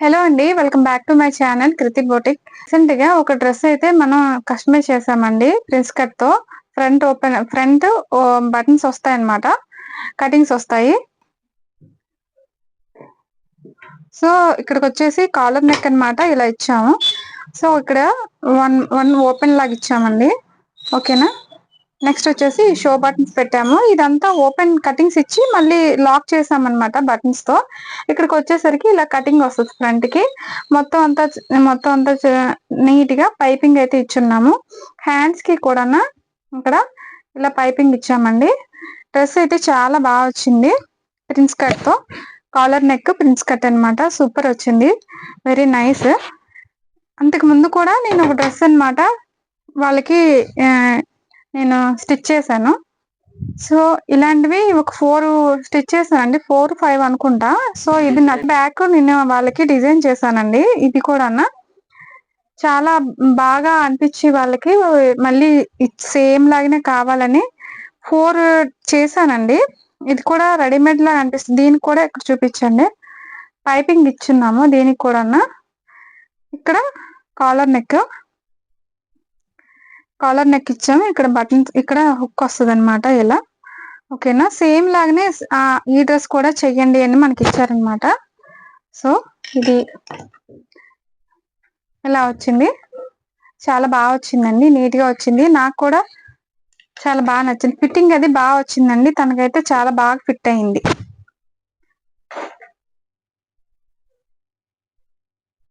Hello అండి. Welcome back to my channel Kriti boutique. రీసెంట్‌గా ఒక డ్రెస్ అయితే మనం కస్టమైజ్ చేసామండి. ప్రిన్స్ కట్‌తో ఫ్రంట్ బటన్స్ వస్తాయన్నమాట. కటింగ్స్ వస్తాయి. సో, ఇక్కడికొచ్చేసి కాలర్ నెక్ అన్నమాట ఇలా ఇచ్చాము. సో, ఇక్కడ వన్ ఓపెన్ లాగా ఇచ్చామండి. ఓకేనా? నెక్స్ట్ వచ్చేసి షో బటన్స్ పెట్టాము. ఇదంతా ఓపెన్ కటింగ్స్ ఇచ్చి మళ్ళీ లాక్ చేసామన్నమాట బటన్స్‌తో. ఇక్కడికొచ్చేసరికి ఇలా కటింగ్ వస్తది ఫ్రంట్‌కి. మొత్తం అంతా నీట్‌గా పైపింగ్ అయితే ఇచ్చున్నాము. హ్యాండ్స్‌కి కూడాను ఇక్కడ ఇలా పైపింగ్ ఇచ్చామండి. డ్రెస్ అయితే చాలా బా వచ్చింది. ప్రిన్స్ కట్‌తో. కాలర్ నెక్ ప్రిన్స్ కట్ అన్నమాట. సూపర్ వచ్చింది. Very nice. అంతకు ముందు కూడా నేను ఒక డ్రెస్ అన్నమాట వాళ్ళకి నేను స్టిచ్ చేశాను. సో, ఇలాంటివి ఒక 4 స్టిచ్ చేశానండి. 4, 5 అనుకుంటా. సో, ఇది నెక్ బ్యాక్ నేను వాళ్ళకి డిజైన్ చేశానండి. ఇది కూడాను. చాలా బాగా అనిపిచ్చి వాళ్ళకి మళ్ళీ సేమ్ లాగానే కావాలని 4 చేశానండి. ఇది కూడా రెడీమేడ్ లాగా అనిపిస్తుంది. దీనికి కూడా ఇక్కడ చూపించండి. పైపింగ్ ఇచ్చున్నాము దీనికి కూడాను. ఇక్కడ కాలర్ నెక్ ఇచ్చాము. ఇక్కడ బటన్స్ ఇక్కడ హుక్ వస్తదన్నమాట ఇలా. ఓకేనా? సేమ్ లాగానే ఈ డ్రెస్ కూడా చెయ్యండి అని మనకిచ్చారన్నమాట. సో, ఇది ఇలా వచ్చింది. చాలా బాగా వచ్చిందండి. నీట్‌గా వచ్చింది. నాకు కూడా చాలా బాగా నచ్చింది. ఫిట్టింగ్ అది బాగా వచ్చిందండి. తనకైతే చాలా బాగా ఫిట్ అయింది.